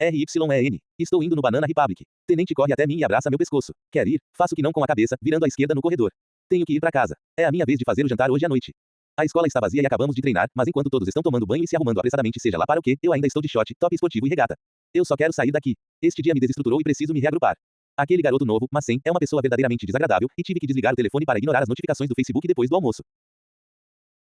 RYEN. Estou indo no Banana Republic. Tenente corre até mim e abraça meu pescoço. Quer ir? Faço que não com a cabeça, virando à esquerda no corredor. Tenho que ir para casa. É a minha vez de fazer o jantar hoje à noite. A escola está vazia e acabamos de treinar, mas enquanto todos estão tomando banho e se arrumando apressadamente, seja lá para o quê, eu ainda estou de short, top esportivo e regata. Eu só quero sair daqui. Este dia me desestruturou e preciso me reagrupar. Aquele garoto novo, mas sem, é uma pessoa verdadeiramente desagradável, e tive que desligar o telefone para ignorar as notificações do Facebook depois do almoço.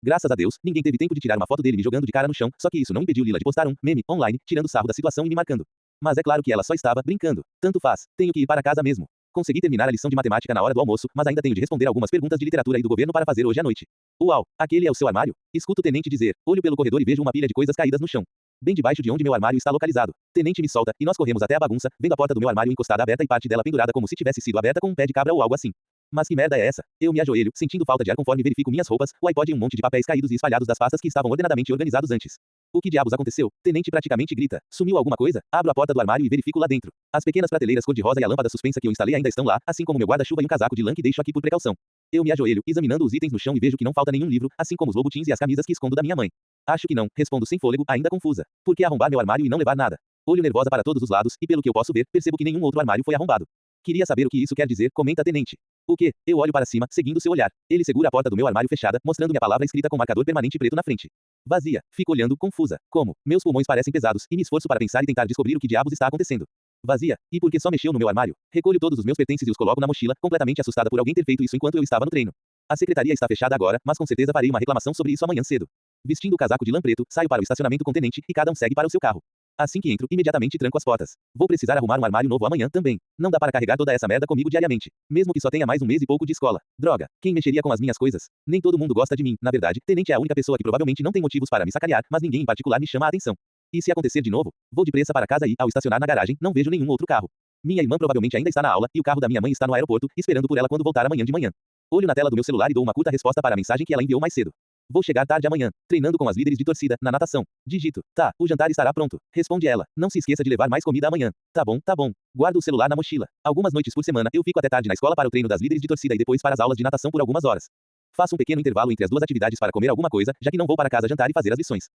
Graças a Deus, ninguém teve tempo de tirar uma foto dele me jogando de cara no chão, só que isso não impediu Lila de postar um meme online, tirando sarro da situação e me marcando. Mas é claro que ela só estava brincando. Tanto faz, tenho que ir para casa mesmo. Consegui terminar a lição de matemática na hora do almoço, mas ainda tenho de responder algumas perguntas de literatura e do governo para fazer hoje à noite. Uau, aquele é o seu armário? Escuto o tenente dizer. Olho pelo corredor e vejo uma pilha de coisas caídas no chão. Bem debaixo de onde meu armário está localizado. Tenente me solta, e nós corremos até a bagunça, vendo a porta do meu armário encostada aberta e parte dela pendurada como se tivesse sido aberta com um pé de cabra ou algo assim. Mas que merda é essa? Eu me ajoelho, sentindo falta de ar conforme verifico minhas roupas, o iPod e um monte de papéis caídos e espalhados das pastas que estavam ordenadamente organizados antes. O que diabos aconteceu? Tenente praticamente grita. Sumiu alguma coisa? Abro a porta do armário e verifico lá dentro. As pequenas prateleiras cor-de-rosa e a lâmpada suspensa que eu instalei ainda estão lá, assim como meu guarda-chuva e um casaco de lã que deixo aqui por precaução. Eu me ajoelho, examinando os itens no chão e vejo que não falta nenhum livro, assim como os logotins e as camisas que escondo da minha mãe. Acho que não, respondo sem fôlego, ainda confusa. Por que arrombar meu armário e não levar nada? Olho nervosa para todos os lados, e pelo que eu posso ver, percebo que nenhum outro armário foi arrombado. Queria saber o que isso quer dizer, comenta Tenente. O quê? Eu olho para cima, seguindo seu olhar. Ele segura a porta do meu armário fechada, mostrando-me a palavra escrita com marcador permanente preto na frente. Vazia. Fico olhando, confusa. Como? Meus pulmões parecem pesados, e me esforço para pensar e tentar descobrir o que diabos está acontecendo. Vazia. E por que só mexeu no meu armário? Recolho todos os meus pertences e os coloco na mochila, completamente assustada por alguém ter feito isso enquanto eu estava no treino. A secretaria está fechada agora, mas com certeza farei uma reclamação sobre isso amanhã cedo. Vestindo o casaco de lã preto, saio para o estacionamento com o tenente, e cada um segue para o seu carro. Assim que entro, imediatamente tranco as portas. Vou precisar arrumar um armário novo amanhã também. Não dá para carregar toda essa merda comigo diariamente. Mesmo que só tenha mais um mês e pouco de escola. Droga, quem mexeria com as minhas coisas? Nem todo mundo gosta de mim, na verdade. Tenente é a única pessoa que provavelmente não tem motivos para me sacanear, mas ninguém em particular me chama a atenção. E se acontecer de novo? Vou depressa para casa e, ao estacionar na garagem, não vejo nenhum outro carro. Minha irmã provavelmente ainda está na aula, e o carro da minha mãe está no aeroporto, esperando por ela quando voltar amanhã de manhã. Olho na tela do meu celular e dou uma curta resposta para a mensagem que ela enviou mais cedo. Vou chegar tarde amanhã, treinando com as líderes de torcida, na natação. Digito. Tá, o jantar estará pronto. Responde ela. Não se esqueça de levar mais comida amanhã. Tá bom, tá bom. Guardo o celular na mochila. Algumas noites por semana eu fico até tarde na escola para o treino das líderes de torcida e depois para as aulas de natação por algumas horas. Faço um pequeno intervalo entre as duas atividades para comer alguma coisa, já que não vou para casa jantar e fazer as lições.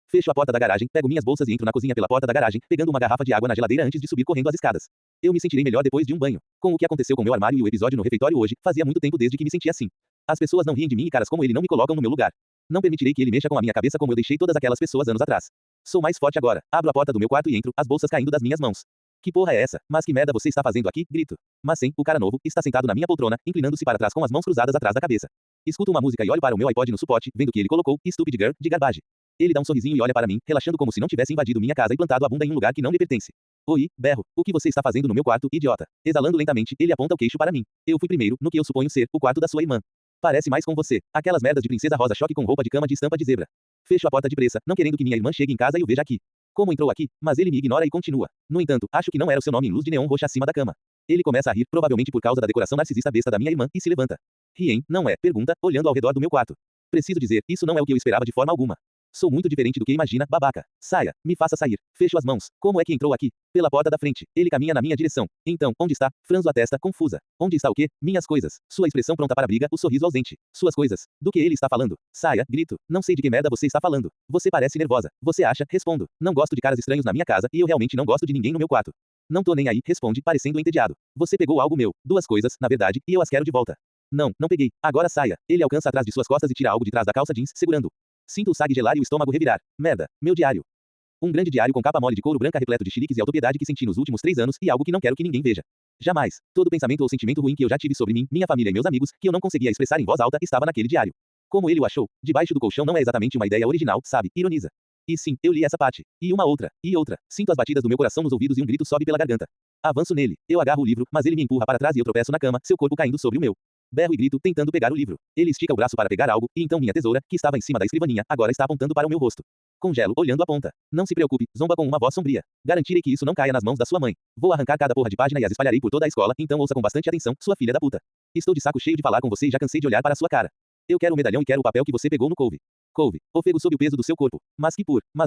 Fecho a porta da garagem, pego minhas bolsas e entro na cozinha pela porta da garagem, pegando uma garrafa de água na geladeira antes de subir correndo as escadas. Eu me sentirei melhor depois de um banho. Com o que aconteceu com meu armário e o episódio no refeitório hoje, fazia muito tempo desde que me sentia assim. As pessoas não riem de mim e caras como ele não me colocam no meu lugar. Não permitirei que ele mexa com a minha cabeça como eu deixei todas aquelas pessoas anos atrás. Sou mais forte agora. Abro a porta do meu quarto e entro, as bolsas caindo das minhas mãos. Que porra é essa? Mas que merda você está fazendo aqui? Grito. Mas sim, o cara novo, está sentado na minha poltrona, inclinando-se para trás com as mãos cruzadas atrás da cabeça. Escuto uma música e olho para o meu iPod no suporte, vendo que ele colocou Stupid Girl, de Garbage. Ele dá um sorrisinho e olha para mim, relaxando como se não tivesse invadido minha casa e plantado a bunda em um lugar que não lhe pertence. Oi, berro. O que você está fazendo no meu quarto, idiota? Exalando lentamente, ele aponta o queixo para mim. Eu fui primeiro, no que eu suponho ser, o quarto da sua irmã. Parece mais com você. Aquelas merdas de princesa rosa choque com roupa de cama de estampa de zebra. Fecho a porta depressa, não querendo que minha irmã chegue em casa e o veja aqui. Como entrou aqui? Mas ele me ignora e continua. No entanto, acho que não era o seu nome em luz de neon roxa acima da cama. Ele começa a rir, provavelmente por causa da decoração narcisista besta da minha irmã, e se levanta. Riem, não é? Pergunta, olhando ao redor do meu quarto. Preciso dizer, isso não é o que eu esperava de forma alguma. Sou muito diferente do que imagina, babaca. Saia, me faça sair. Fecho as mãos. Como é que entrou aqui? Pela porta da frente. Ele caminha na minha direção. Então, onde está? Franzo a testa, confusa. Onde está o quê? Minhas coisas. Sua expressão pronta para a briga, o sorriso ausente. Suas coisas. Do que ele está falando? Saia, grito. Não sei de que merda você está falando. Você parece nervosa. Você acha? Respondo. Não gosto de caras estranhos na minha casa, e eu realmente não gosto de ninguém no meu quarto. Não tô nem aí, responde, parecendo entediado. Você pegou algo meu. Duas coisas, na verdade, e eu as quero de volta. Não, não peguei. Agora saia. Ele alcança atrás de suas costas e tira algo de trás da calça jeans, segurando. Sinto o sangue gelar e o estômago revirar. Merda. Meu diário. Um grande diário com capa mole de couro branca repleto de chiliques e autopiedade que senti nos últimos 3 anos e algo que não quero que ninguém veja. Jamais. Todo pensamento ou sentimento ruim que eu já tive sobre mim, minha família e meus amigos, que eu não conseguia expressar em voz alta, estava naquele diário. Como ele o achou? Debaixo do colchão não é exatamente uma ideia original, sabe? Ironiza. E sim, eu li essa parte. E uma outra. E outra. Sinto as batidas do meu coração nos ouvidos e um grito sobe pela garganta. Avanço nele. Eu agarro o livro, mas ele me empurra para trás e eu tropeço na cama, seu corpo caindo sobre o meu. Berro e grito, tentando pegar o livro. Ele estica o braço para pegar algo, e então minha tesoura, que estava em cima da escrivaninha, agora está apontando para o meu rosto. Congelo, olhando a ponta. Não se preocupe, zomba com uma voz sombria. Garantirei que isso não caia nas mãos da sua mãe. Vou arrancar cada porra de página e as espalharei por toda a escola, então ouça com bastante atenção, sua filha da puta. Estou de saco cheio de falar com você e já cansei de olhar para a sua cara. Eu quero o medalhão e quero o papel que você pegou no couve. Couve. Ofego sob o peso do seu corpo. Mas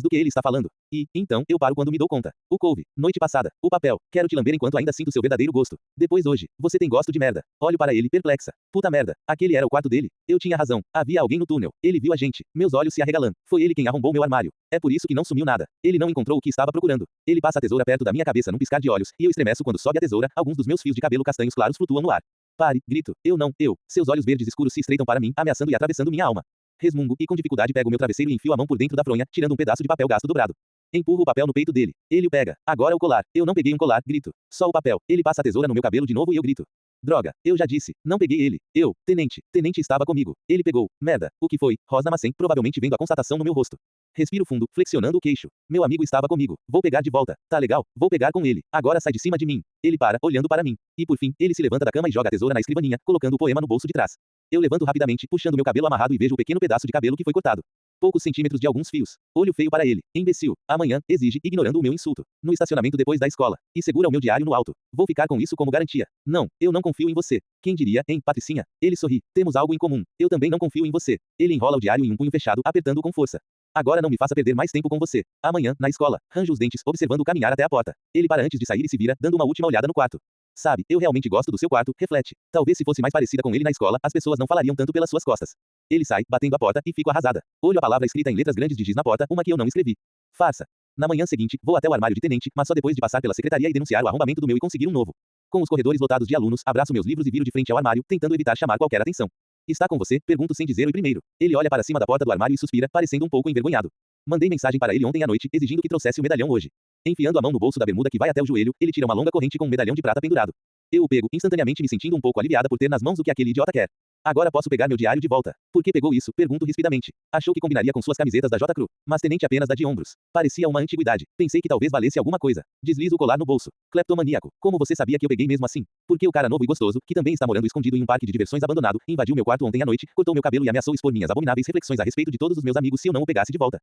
do que ele está falando? Então, eu paro quando me dou conta. O couve. Noite passada. O papel. Quero te lamber enquanto ainda sinto seu verdadeiro gosto. Depois hoje. Você tem gosto de merda. Olho para ele, perplexa. Puta merda. Aquele era o quarto dele. Eu tinha razão. Havia alguém no túnel. Ele viu a gente. Meus olhos se arregalam. Foi ele quem arrombou meu armário. É por isso que não sumiu nada. Ele não encontrou o que estava procurando. Ele passa a tesoura perto da minha cabeça num piscar de olhos, e eu estremeço quando sobe a tesoura, alguns dos meus fios de cabelo castanhos claros flutuam no ar. Pare, grito. Eu não, eu. Seus olhos verdes escuros se estreitam para mim, ameaçando e atravessando minha alma. Resmungo e com dificuldade pego meu travesseiro e enfio a mão por dentro da fronha, tirando um pedaço de papel gasto dobrado. Empurro o papel no peito dele. Ele o pega. Agora o colar. Eu não peguei um colar, grito. Só o papel. Ele passa a tesoura no meu cabelo de novo e eu grito. Droga, eu já disse. Não peguei ele. Eu, tenente. Tenente estava comigo. Ele pegou. Merda. O que foi? Rosnamacen, provavelmente vendo a constatação no meu rosto. Respiro fundo, flexionando o queixo. Meu amigo estava comigo. Vou pegar de volta. Tá legal? Vou pegar com ele. Agora sai de cima de mim. Ele para, olhando para mim. E por fim, ele se levanta da cama e joga a tesoura na escrivaninha, colocando o poema no bolso de trás. Eu levanto rapidamente, puxando meu cabelo amarrado e vejo o pequeno pedaço de cabelo que foi cortado. Poucos centímetros de alguns fios. Olho feio para ele. Imbecil. Amanhã, exige, ignorando o meu insulto. No estacionamento depois da escola. E segura o meu diário no alto. Vou ficar com isso como garantia. Não, eu não confio em você. Quem diria, hein, Patricinha? Ele sorri. Temos algo em comum. Eu também não confio em você. Ele enrola o diário em um punho fechado, apertando-o com força. Agora não me faça perder mais tempo com você. Amanhã, na escola. Ranjo os dentes, observando-o caminhar até a porta. Ele para antes de sair e se vira, dando uma última olhada no quarto. Sabe, eu realmente gosto do seu quarto, reflete. Talvez se fosse mais parecida com ele na escola, as pessoas não falariam tanto pelas suas costas. Ele sai, batendo a porta, e fico arrasada. Olho a palavra escrita em letras grandes de giz na porta, uma que eu não escrevi. Farsa. Na manhã seguinte, vou até o armário de tenente, mas só depois de passar pela secretaria e denunciar o arrombamento do meu e conseguir um novo. Com os corredores lotados de alunos, abraço meus livros e viro de frente ao armário, tentando evitar chamar qualquer atenção. Está com você? Pergunto sem dizer o primeiro. Ele olha para cima da porta do armário e suspira, parecendo um pouco envergonhado. Mandei mensagem para ele ontem à noite, exigindo que trouxesse o medalhão hoje. Enfiando a mão no bolso da bermuda que vai até o joelho, ele tira uma longa corrente com um medalhão de prata pendurado. Eu o pego, instantaneamente me sentindo um pouco aliviada por ter nas mãos o que aquele idiota quer. Agora posso pegar meu diário de volta. Por que pegou isso? Pergunto rispidamente. Achou que combinaria com suas camisetas da J. Crew, mas tenente apenas da de ombros. Parecia uma antiguidade. Pensei que talvez valesse alguma coisa. Deslizo o colar no bolso. Cleptomaníaco. Como você sabia que eu peguei mesmo assim? Porque o cara novo e gostoso, que também está morando escondido em um parque de diversões abandonado, invadiu meu quarto ontem à noite, cortou meu cabelo e ameaçou expor minhas abomináveis reflexões a respeito de todos os meus amigos se eu não o pegasse de volta.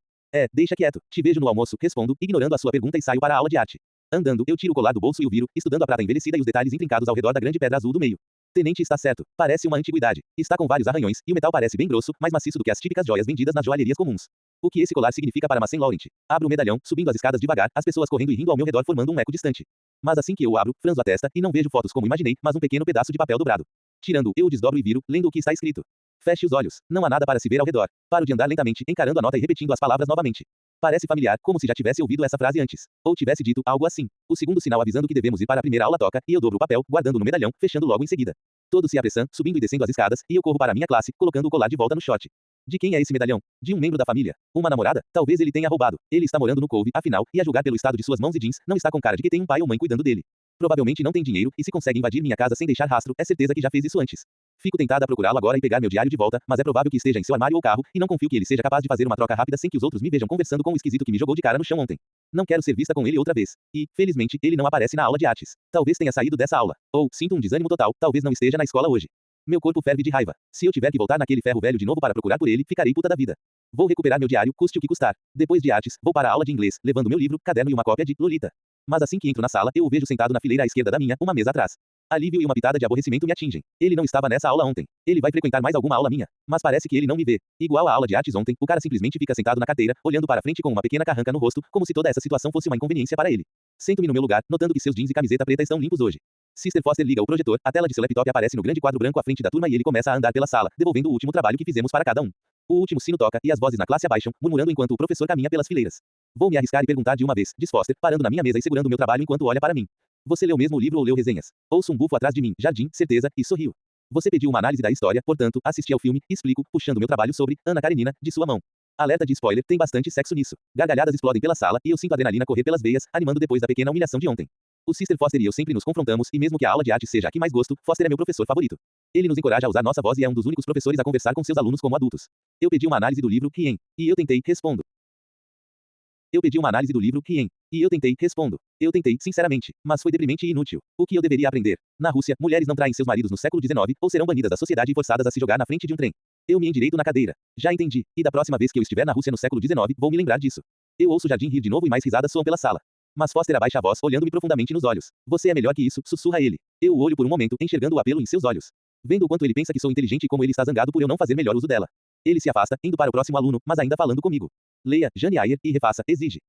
Deixa quieto. Te vejo no almoço, respondo, ignorando a sua pergunta e saio para a aula de arte. Andando, eu tiro o colar do bolso e o viro, estudando a prata envelhecida e os detalhes intrincados ao redor da grande pedra azul do meio. Tenente está certo. Parece uma antiguidade. Está com vários arranhões, e o metal parece bem grosso, mais maciço do que as típicas joias vendidas nas joalherias comuns. O que esse colar significa para Saint Laurent? Abro o medalhão, subindo as escadas devagar, as pessoas correndo e rindo ao meu redor formando um eco distante. Mas assim que eu o abro, franzo a testa, e não vejo fotos como imaginei, mas um pequeno pedaço de papel dobrado. Tirando, eu o desdobro e viro, lendo o que está escrito. Feche os olhos. Não há nada para se ver ao redor. Paro de andar lentamente, encarando a nota e repetindo as palavras novamente. Parece familiar, como se já tivesse ouvido essa frase antes. Ou tivesse dito algo assim. O segundo sinal avisando que devemos ir para a primeira aula toca, e eu dobro o papel, guardando no medalhão, fechando logo em seguida. Todos se apressam, subindo e descendo as escadas, e eu corro para a minha classe, colocando o colar de volta no short. De quem é esse medalhão? De um membro da família? Uma namorada? Talvez ele tenha roubado. Ele está morando no couve, afinal, e a julgar pelo estado de suas mãos e jeans, não está com cara de que tem um pai ou mãe cuidando dele. Provavelmente não tem dinheiro, e se consegue invadir minha casa sem deixar rastro, é certeza que já fez isso antes. Fico tentada a procurá-lo agora e pegar meu diário de volta, mas é provável que esteja em seu armário ou carro, e não confio que ele seja capaz de fazer uma troca rápida sem que os outros me vejam conversando com o esquisito que me jogou de cara no chão ontem. Não quero ser vista com ele outra vez. E, felizmente, ele não aparece na aula de artes. Talvez tenha saído dessa aula. Ou, sinto um desânimo total, talvez não esteja na escola hoje. Meu corpo ferve de raiva. Se eu tiver que voltar naquele ferro velho de novo para procurar por ele, ficarei puta da vida. Vou recuperar meu diário, custe o que custar. Depois de artes, vou para a aula de inglês, levando meu livro, caderno e uma cópia de Lolita. Mas assim que entro na sala, eu o vejo sentado na fileira à esquerda da minha, uma mesa atrás. Alívio e uma pitada de aborrecimento me atingem. Ele não estava nessa aula ontem. Ele vai frequentar mais alguma aula minha. Mas parece que ele não me vê. Igual à aula de artes ontem, o cara simplesmente fica sentado na carteira, olhando para frente com uma pequena carranca no rosto, como se toda essa situação fosse uma inconveniência para ele. Sento-me no meu lugar, notando que seus jeans e camiseta preta estão limpos hoje. Sister Foster liga o projetor, a tela de seu laptop aparece no grande quadro branco à frente da turma e ele começa a andar pela sala, devolvendo o último trabalho que fizemos para cada um. O último sino toca, e as vozes na classe abaixam, murmurando enquanto o professor caminha pelas fileiras. Vou me arriscar e perguntar de uma vez, diz Foster, parando na minha mesa e segurando meu trabalho enquanto olha para mim. Você leu mesmo o livro ou leu resenhas? Ouço um bufo atrás de mim, jardim, certeza, e sorriu. Você pediu uma análise da história, portanto, assisti ao filme, explico, puxando meu trabalho sobre Ana Karenina, de sua mão. Alerta de spoiler, tem bastante sexo nisso. Gargalhadas explodem pela sala, e eu sinto a adrenalina correr pelas veias, animando depois da pequena humilhação de ontem. O Sister Foster e eu sempre nos confrontamos, e mesmo que a aula de arte seja a que mais gosto, Foster é meu professor favorito. Ele nos encoraja a usar nossa voz e é um dos únicos professores a conversar com seus alunos como adultos. Eu pedi uma análise do livro Quem? E eu tentei, respondo. Eu pedi uma análise do livro Quem? E eu tentei, respondo. Eu tentei, sinceramente, mas foi deprimente e inútil. O que eu deveria aprender? Na Rússia, mulheres não traem seus maridos no século XIX, ou serão banidas da sociedade e forçadas a se jogar na frente de um trem. Eu me endireito na cadeira. Já entendi. E da próxima vez que eu estiver na Rússia no século XIX, vou me lembrar disso. Eu ouço o jardim rir de novo e mais risadas soam pela sala. Mas Foster abaixa a voz, olhando-me profundamente nos olhos. Você é melhor que isso, sussurra ele. Eu o olho por um momento, enxergando o apelo em seus olhos. Vendo o quanto ele pensa que sou inteligente e como ele está zangado por eu não fazer melhor uso dela. Ele se afasta, indo para o próximo aluno, mas ainda falando comigo. Leia, Jane Eyre, e refaça, exige.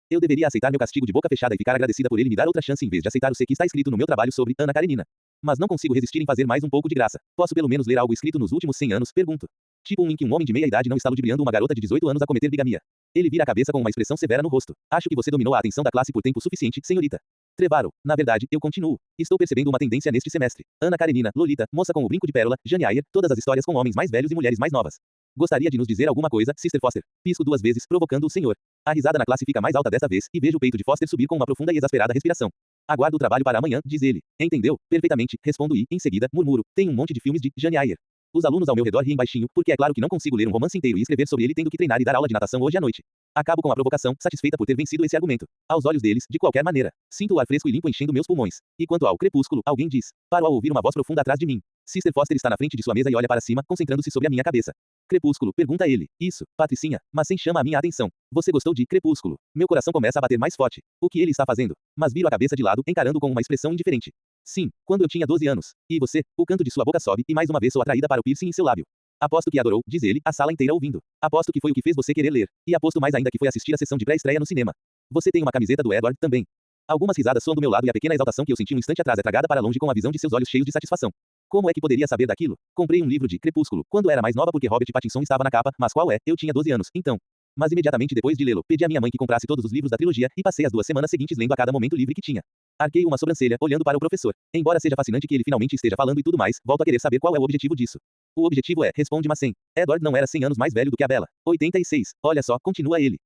Eu deveria aceitar meu castigo de boca fechada e ficar agradecida por ele me dar outra chance em vez de aceitar o C que está escrito no meu trabalho sobre Ana Karenina. Mas não consigo resistir em fazer mais um pouco de graça. Posso pelo menos ler algo escrito nos últimos 100 anos? Pergunto. Tipo um em que um homem de meia idade não está ludibriando uma garota de 18 anos a cometer bigamia. Ele vira a cabeça com uma expressão severa no rosto. Acho que você dominou a atenção da classe por tempo suficiente, senhorita. Trevaro. Na verdade, eu continuo. Estou percebendo uma tendência neste semestre. Ana Karenina, Lolita, moça com o brinco de pérola, Jane Eyre, todas as histórias com homens mais velhos e mulheres mais novas. Gostaria de nos dizer alguma coisa, Sister Foster? Pisco 2 vezes, provocando o senhor. A risada na classe fica mais alta desta vez, e vejo o peito de Foster subir com uma profunda e exasperada respiração. Aguardo o trabalho para amanhã, diz ele. Entendeu? Perfeitamente, respondo e, em seguida, murmuro. Tem um monte de filmes de Jane Eyre. Os alunos ao meu redor riem baixinho, porque é claro que não consigo ler um romance inteiro e escrever sobre ele tendo que treinar e dar aula de natação hoje à noite. Acabo com a provocação, satisfeita por ter vencido esse argumento. Aos olhos deles, de qualquer maneira. Sinto o ar fresco e limpo enchendo meus pulmões. E quanto ao crepúsculo, alguém diz. Paro ao ouvir uma voz profunda atrás de mim. Sister Foster está na frente de sua mesa e olha para cima, concentrando-se sobre a minha cabeça. Crepúsculo, pergunta ele. Isso, Patricinha, mas sem chama a minha atenção. Você gostou de Crepúsculo? Meu coração começa a bater mais forte. O que ele está fazendo? Mas viro a cabeça de lado, encarando com uma expressão indiferente. Sim, quando eu tinha 12 anos. E você? O canto de sua boca sobe, e mais uma vez sou atraída para o piercing em seu lábio. Aposto que adorou, diz ele, a sala inteira ouvindo. Aposto que foi o que fez você querer ler. E aposto mais ainda que foi assistir a sessão de pré-estreia no cinema. Você tem uma camiseta do Edward também. Algumas risadas soam do meu lado e a pequena exaltação que eu senti um instante atrás é tragada para longe com a visão de seus olhos cheios de satisfação. Como é que poderia saber daquilo? Comprei um livro de Crepúsculo quando era mais nova porque Robert Pattinson estava na capa, mas qual é? Eu tinha 12 anos, então. Mas imediatamente depois de lê-lo, pedi à minha mãe que comprasse todos os livros da trilogia e passei as 2 semanas seguintes lendo a cada momento livre que tinha. Arquei uma sobrancelha, olhando para o professor. Embora seja fascinante que ele finalmente esteja falando e tudo mais, volto a querer saber qual é o objetivo disso. O objetivo é, responde Massen. Edward não era 100 anos mais velho do que a Bella. 86. Olha só, continua ele.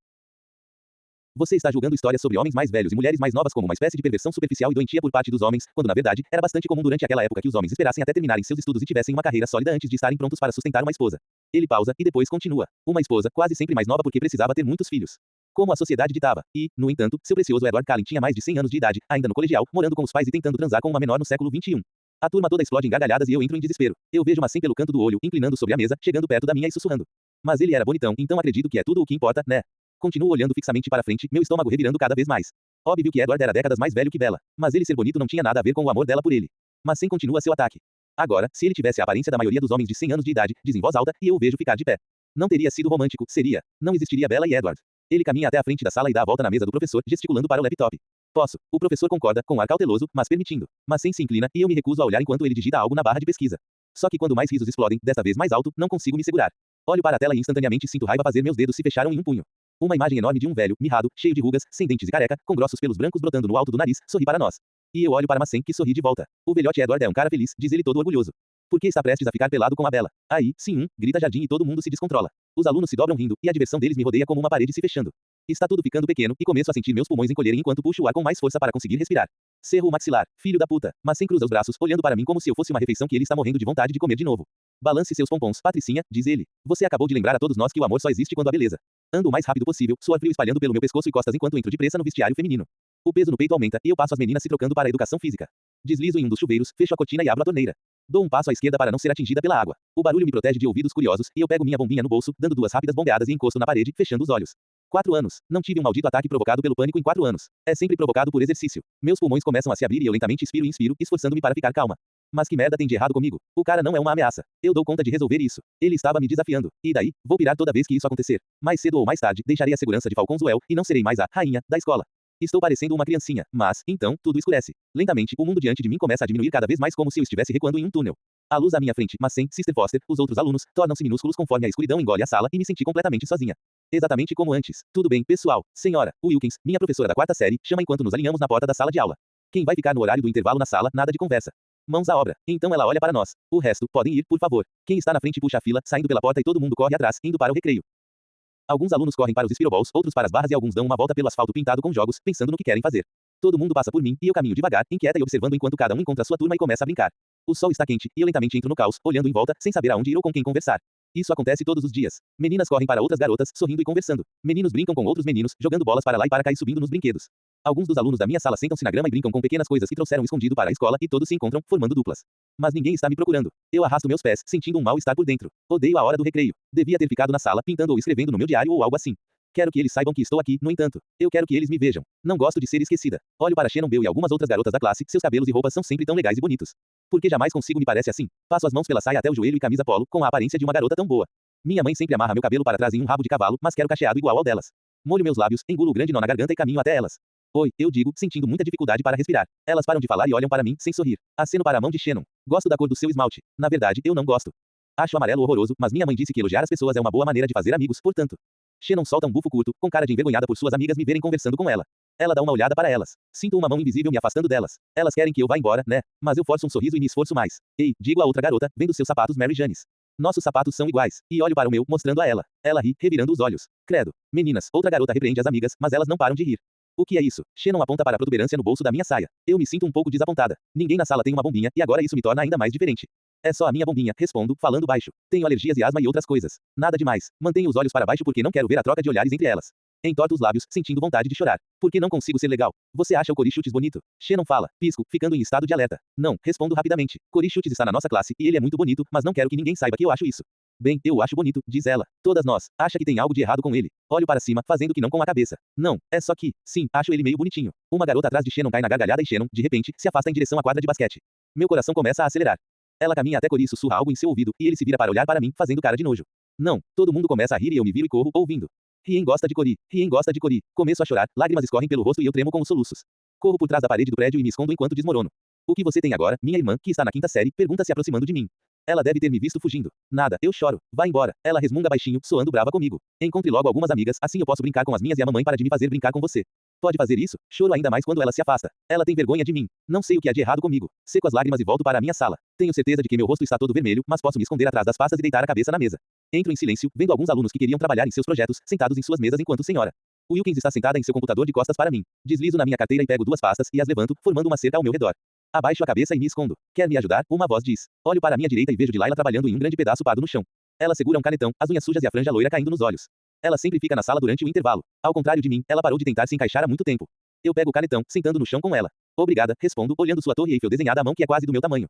Você está julgando histórias sobre homens mais velhos e mulheres mais novas como uma espécie de perversão superficial e doentia por parte dos homens, quando na verdade, era bastante comum durante aquela época que os homens esperassem até terminarem seus estudos e tivessem uma carreira sólida antes de estarem prontos para sustentar uma esposa. Ele pausa, e depois continua. Uma esposa, quase sempre mais nova porque precisava ter muitos filhos. Como a sociedade ditava. E, no entanto, seu precioso Edward Cullen tinha mais de 100 anos de idade, ainda no colegial, morando com os pais e tentando transar com uma menor no século XXI. A turma toda explode em gargalhadas e eu entro em desespero. Eu vejo Massen pelo canto do olho, inclinando sobre a mesa, chegando perto da minha e sussurrando. Mas ele era bonitão, então acredito que é tudo o que importa, né? Continuo olhando fixamente para frente, meu estômago revirando cada vez mais. Óbvio que Edward era décadas mais velho que Bella, mas ele ser bonito não tinha nada a ver com o amor dela por ele. Massen continua seu ataque. Agora, se ele tivesse a aparência da maioria dos homens de 100 anos de idade, diz em voz alta, e eu o vejo ficar de pé. Não teria sido romântico, seria. Não existiria Bella e Edward. Ele caminha até a frente da sala e dá a volta na mesa do professor, gesticulando para o laptop. Posso. O professor concorda, com ar cauteloso, mas permitindo. Massen se inclina, e eu me recuso a olhar enquanto ele digita algo na barra de pesquisa. Só que quando mais risos explodem, desta vez mais alto, não consigo me segurar. Olho para a tela e instantaneamente sinto raiva fazer meus dedos se fecharam em um punho. Uma imagem enorme de um velho, mirrado, cheio de rugas, sem dentes e careca, com grossos pelos brancos brotando no alto do nariz, sorri para nós. E eu olho para Massen, que sorri de volta. O velhote Edward é um cara feliz, diz ele todo orgulhoso. Porque está prestes a ficar pelado com a Bella. Aí, sim, grita Jardim e todo mundo se descontrola. Os alunos se dobram rindo, e a diversão deles me rodeia como uma parede se fechando. Está tudo ficando pequeno, e começo a sentir meus pulmões encolherem enquanto puxo o ar com mais força para conseguir respirar. Cerro o maxilar, filho da puta, Massen cruza os braços, olhando para mim como se eu fosse uma refeição que ele está morrendo de vontade de comer de novo. Balance seus pompons, Patricinha, diz ele. Você acabou de lembrar a todos nós que o amor só existe quando a beleza. Ando o mais rápido possível, suor frio espalhando pelo meu pescoço e costas enquanto entro depressa no vestiário feminino. O peso no peito aumenta, e eu passo as meninas se trocando para a educação física. Deslizo em um dos chuveiros, fecho a cortina e abro a torneira. Dou um passo à esquerda para não ser atingida pela água. O barulho me protege de ouvidos curiosos, e eu pego minha bombinha no bolso, dando 2 rápidas bombeadas e encosto na parede, fechando os olhos. 4 anos. Não tive um maldito ataque provocado pelo pânico em 4 anos. É sempre provocado por exercício. Meus pulmões começam a se abrir e eu lentamente expiro e inspiro, esforçando-me para ficar calma. Mas que merda tem de errado comigo? O cara não é uma ameaça. Eu dou conta de resolver isso. Ele estava me desafiando. E daí? Vou pirar toda vez que isso acontecer. Mais cedo ou mais tarde, deixarei a segurança de Falconswell, e não serei mais a rainha da escola. Estou parecendo uma criancinha, mas, então, tudo escurece. Lentamente, o mundo diante de mim começa a diminuir cada vez mais como se eu estivesse recuando em um túnel. A luz à minha frente, Massen, Sister Foster, os outros alunos, tornam-se minúsculos conforme a escuridão engole a sala e me senti completamente sozinha. Exatamente como antes. Tudo bem, pessoal. Senhora, Wilkins, minha professora da 4ª série, chama enquanto nos alinhamos na porta da sala de aula. Quem vai ficar no horário do intervalo na sala, nada de conversa. Mãos à obra. Então ela olha para nós. O resto, podem ir, por favor. Quem está na frente puxa a fila, saindo pela porta e todo mundo corre atrás, indo para o recreio. Alguns alunos correm para os espiroballs, outros para as barras e alguns dão uma volta pelo asfalto pintado com jogos, pensando no que querem fazer. Todo mundo passa por mim, e eu caminho devagar, inquieta e observando enquanto cada um encontra sua turma e começa a brincar. O sol está quente, e eu lentamente entro no caos, olhando em volta, sem saber aonde ir ou com quem conversar. Isso acontece todos os dias. Meninas correm para outras garotas, sorrindo e conversando. Meninos brincam com outros meninos, jogando bolas para lá e para cá e subindo nos brinquedos. Alguns dos alunos da minha sala sentam-se na grama e brincam com pequenas coisas que trouxeram escondido para a escola, e todos se encontram, formando duplas. Mas ninguém está me procurando. Eu arrasto meus pés, sentindo um mal-estar por dentro. Odeio a hora do recreio. Devia ter ficado na sala, pintando ou escrevendo no meu diário ou algo assim. Quero que eles saibam que estou aqui, no entanto. Eu quero que eles me vejam. Não gosto de ser esquecida. Olho para Shannon Bell e algumas outras garotas da classe, seus cabelos e roupas são sempre tão legais e bonitos. Por que jamais consigo me parece assim? Passo as mãos pela saia até o joelho e camisa polo, com a aparência de uma garota tão boa. Minha mãe sempre amarra meu cabelo para trás em um rabo de cavalo, mas quero cacheado igual ao delas. Molho meus lábios, engulo o grande nó na garganta e caminho até elas. Oi, eu digo, sentindo muita dificuldade para respirar. Elas param de falar e olham para mim, sem sorrir. Aceno para a mão de Shannon. Gosto da cor do seu esmalte. Na verdade, eu não gosto. Acho amarelo horroroso, mas minha mãe disse que elogiar as pessoas é uma boa maneira de fazer amigos, portanto. Shannon solta um bufo curto, com cara de envergonhada por suas amigas me verem conversando com ela. Ela dá uma olhada para elas. Sinto uma mão invisível me afastando delas. Elas querem que eu vá embora, né? Mas eu forço um sorriso e me esforço mais. Ei, digo a outra garota, vendo seus sapatos Mary Janes. Nossos sapatos são iguais. E olho para o meu, mostrando a ela. Ela ri, revirando os olhos. Credo. Meninas, outra garota repreende as amigas, mas elas não param de rir. O que é isso? Shannon aponta para a protuberância no bolso da minha saia. Eu me sinto um pouco desapontada. Ninguém na sala tem uma bombinha, e agora isso me torna ainda mais diferente. É só a minha bombinha, respondo, falando baixo. Tenho alergias e asma e outras coisas. Nada demais. Mantenho os olhos para baixo porque não quero ver a troca de olhares entre elas. Entorto os lábios, sentindo vontade de chorar. Por que não consigo ser legal? Você acha o Cory Schultz bonito? Shannon fala, pisco, ficando em estado de alerta. Não, respondo rapidamente. Cory Schultz está na nossa classe, e ele é muito bonito, mas não quero que ninguém saiba que eu acho isso. Bem, eu o acho bonito, diz ela. Todas nós. Acha que tem algo de errado com ele. Olho para cima, fazendo que não com a cabeça. Não, é só que, sim, acho ele meio bonitinho. Uma garota atrás de Shannon cai na gargalhada e Shannon, de repente, se afasta em direção à quadra de basquete. Meu coração começa a acelerar. Ela caminha até Cory e sussurra algo em seu ouvido, e ele se vira para olhar para mim, fazendo cara de nojo. Não, todo mundo começa a rir e eu me viro e corro, ouvindo. Rien gosta de Cory, Rien gosta de Cory. Começo a chorar, lágrimas escorrem pelo rosto e eu tremo com os soluços. Corro por trás da parede do prédio e me escondo enquanto desmorono. O que você tem agora, minha irmã, que está na quinta série, pergunta se aproximando de mim. Ela deve ter me visto fugindo. Nada, eu choro. Vá embora. Ela resmunga baixinho, soando brava comigo. Encontre logo algumas amigas, assim eu posso brincar com as minhas e a mamãe para de me fazer brincar com você. Pode fazer isso? Choro ainda mais quando ela se afasta. Ela tem vergonha de mim. Não sei o que há de errado comigo. Seco as lágrimas e volto para a minha sala. Tenho certeza de que meu rosto está todo vermelho, mas posso me esconder atrás das pastas e deitar a cabeça na mesa. Entro em silêncio, vendo alguns alunos que queriam trabalhar em seus projetos, sentados em suas mesas enquanto senhora. Wilkins está sentada em seu computador de costas para mim. Deslizo na minha carteira e pego duas pastas e as levanto, formando uma cerca ao meu redor. Abaixo a cabeça e me escondo. Quer me ajudar? Uma voz diz. Olho para a minha direita e vejo Delilah trabalhando em um grande pedaço pardo no chão. Ela segura um canetão, as unhas sujas e a franja loira caindo nos olhos. Ela sempre fica na sala durante o intervalo. Ao contrário de mim, ela parou de tentar se encaixar há muito tempo. Eu pego o canetão, sentando no chão com ela. Obrigada, respondo, olhando sua torre Eiffel desenhada à mão que é quase do meu tamanho.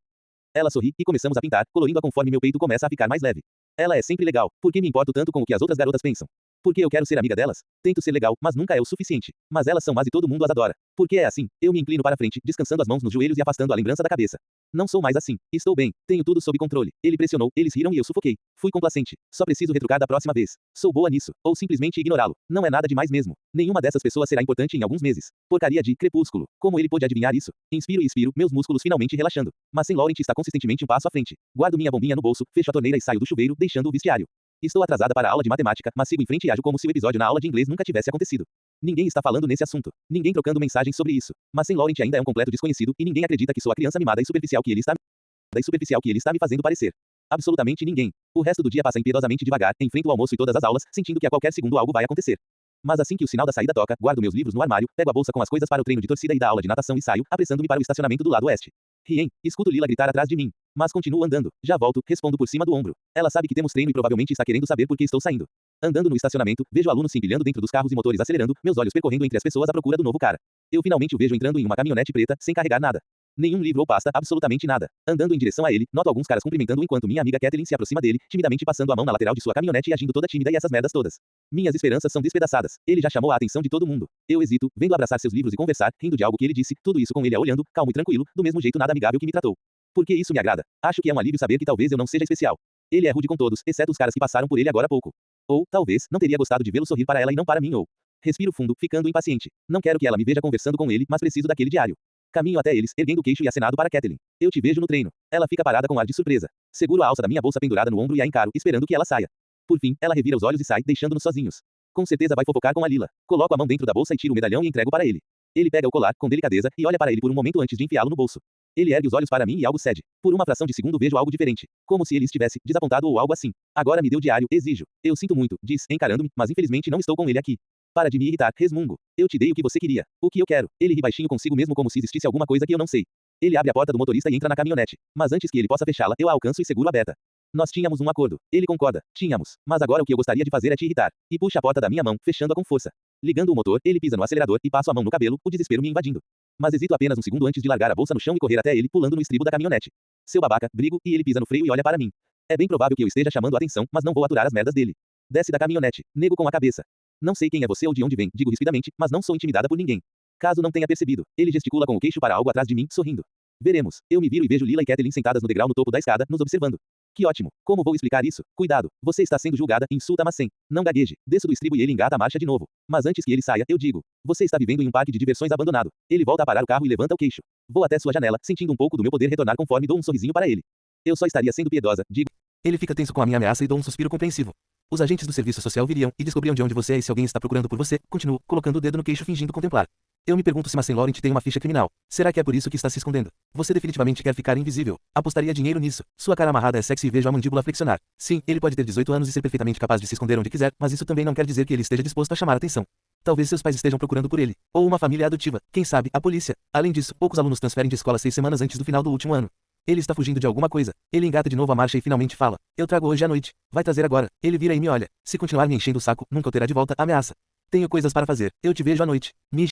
Ela sorri, e começamos a pintar, colorindo-a conforme meu peito começa a ficar mais leve. Ela é sempre legal. Por que me importo tanto com o que as outras garotas pensam? Porque eu quero ser amiga delas? Tento ser legal, mas nunca é o suficiente. Mas elas são más e todo mundo as adora. Porque é assim, eu me inclino para frente, descansando as mãos nos joelhos e afastando a lembrança da cabeça. Não sou mais assim. Estou bem. Tenho tudo sob controle. Ele pressionou, eles riram e eu sufoquei. Fui complacente. Só preciso retrucar da próxima vez. Sou boa nisso. Ou simplesmente ignorá-lo. Não é nada demais mesmo. Nenhuma dessas pessoas será importante em alguns meses. Porcaria de crepúsculo. Como ele pôde adivinhar isso? Inspiro e expiro, meus músculos finalmente relaxando. Mas sem Laurent está consistentemente um passo à frente. Guardo minha bombinha no bolso, fecho a torneira e saio do chuveiro, deixando o vestiário. Estou atrasada para a aula de matemática, mas sigo em frente e ajo como se o episódio na aula de inglês nunca tivesse acontecido. Ninguém está falando nesse assunto. Ninguém trocando mensagens sobre isso. Mas sem Laurent ainda é um completo desconhecido, e ninguém acredita que sou a criança mimada e superficial que ele está me fazendo parecer. Absolutamente ninguém. O resto do dia passa impiedosamente devagar, enfrento o almoço e todas as aulas, sentindo que a qualquer segundo algo vai acontecer. Mas assim que o sinal da saída toca, guardo meus livros no armário, pego a bolsa com as coisas para o treino de torcida e da aula de natação e saio, apressando-me para o estacionamento do lado oeste. Rien, escuto Lila gritar atrás de mim. Mas continuo andando. Já volto, respondo por cima do ombro. Ela sabe que temos treino e provavelmente está querendo saber por que estou saindo. Andando no estacionamento, vejo alunos se empilhando dentro dos carros e motores acelerando, meus olhos percorrendo entre as pessoas à procura do novo cara. Eu finalmente o vejo entrando em uma caminhonete preta, sem carregar nada. Nenhum livro ou pasta, absolutamente nada. Andando em direção a ele, noto alguns caras cumprimentando enquanto minha amiga Kathleen se aproxima dele, timidamente passando a mão na lateral de sua caminhonete e agindo toda tímida e essas merdas todas. Minhas esperanças são despedaçadas. Ele já chamou a atenção de todo mundo. Eu hesito, vendo abraçar seus livros e conversar, rindo de algo que ele disse, tudo isso com ele olhando, calmo e tranquilo, do mesmo jeito nada amigável que me tratou. Porque isso me agrada. Acho que é um alívio saber que talvez eu não seja especial. Ele é rude com todos, exceto os caras que passaram por ele agora há pouco. Ou, talvez, não teria gostado de vê-lo sorrir para ela e não para mim ou... Respiro fundo, ficando impaciente. Não quero que ela me veja conversando com ele, mas preciso daquele diário. Caminho até eles, erguendo o queixo e acenado para Kathleen. Eu te vejo no treino. Ela fica parada com ar de surpresa. Seguro a alça da minha bolsa pendurada no ombro e a encaro, esperando que ela saia. Por fim, ela revira os olhos e sai, deixando-nos sozinhos. Com certeza vai fofocar com a Lila. Coloco a mão dentro da bolsa e tiro o medalhão e entrego para ele. Ele pega o colar, com delicadeza, e olha para ele por um momento antes de enfiá-lo no bolso. Ele ergue os olhos para mim e algo cede. Por uma fração de segundo vejo algo diferente. Como se ele estivesse desapontado ou algo assim. Agora me deu diário, exijo. Eu sinto muito, diz, encarando-me, mas infelizmente não estou com ele aqui. Para de me irritar, resmungo. Eu te dei o que você queria. O que eu quero. Ele ri baixinho consigo mesmo como se existisse alguma coisa que eu não sei. Ele abre a porta do motorista e entra na caminhonete. Mas antes que ele possa fechá-la, eu a alcanço e seguro aberta. Nós tínhamos um acordo. Ele concorda. Tínhamos. Mas agora o que eu gostaria de fazer é te irritar. E puxa a porta da minha mão, fechando-a com força. Ligando o motor, ele pisa no acelerador e passo a mão no cabelo, o desespero me invadindo. Mas hesito apenas um segundo antes de largar a bolsa no chão e correr até ele, pulando no estribo da caminhonete. Seu babaca, brigo, e ele pisa no freio e olha para mim. É bem provável que eu esteja chamando a atenção, mas não vou aturar as merdas dele. Desce da caminhonete. Nego com a cabeça. Não sei quem é você ou de onde vem, digo rispidamente, mas não sou intimidada por ninguém. Caso não tenha percebido, ele gesticula com o queixo para algo atrás de mim, sorrindo. Veremos. Eu me viro e vejo Lila e Catelyn sentadas no degrau no topo da escada, nos observando. Que ótimo. Como vou explicar isso? Cuidado. Você está sendo julgada, insulta mas sem. Não gagueje. Desço do estribo e ele engata a marcha de novo. Mas antes que ele saia, eu digo. Você está vivendo em um parque de diversões abandonado. Ele volta a parar o carro e levanta o queixo. Vou até sua janela, sentindo um pouco do meu poder retornar conforme dou um sorrisinho para ele. Eu só estaria sendo piedosa, digo. Ele fica tenso com a minha ameaça e dou um suspiro compreensivo. Os agentes do serviço social viriam e descobriam de onde você é e se alguém está procurando por você, continuo, colocando o dedo no queixo fingindo contemplar. Eu me pergunto se Massey Laurent tem uma ficha criminal. Será que é por isso que está se escondendo? Você definitivamente quer ficar invisível. Apostaria dinheiro nisso. Sua cara amarrada é sexy e vejo a mandíbula flexionar. Sim, ele pode ter 18 anos e ser perfeitamente capaz de se esconder onde quiser, mas isso também não quer dizer que ele esteja disposto a chamar atenção. Talvez seus pais estejam procurando por ele. Ou uma família adotiva. Quem sabe, a polícia. Além disso, poucos alunos transferem de escola 6 semanas antes do final do último ano. Ele está fugindo de alguma coisa. Ele engata de novo a marcha e finalmente fala. Eu trago hoje à noite. Vai trazer agora. Ele vira e me olha. Se continuar me enchendo o saco, nunca o terá de volta. Ameaça. Tenho coisas para fazer. Eu te vejo à noite.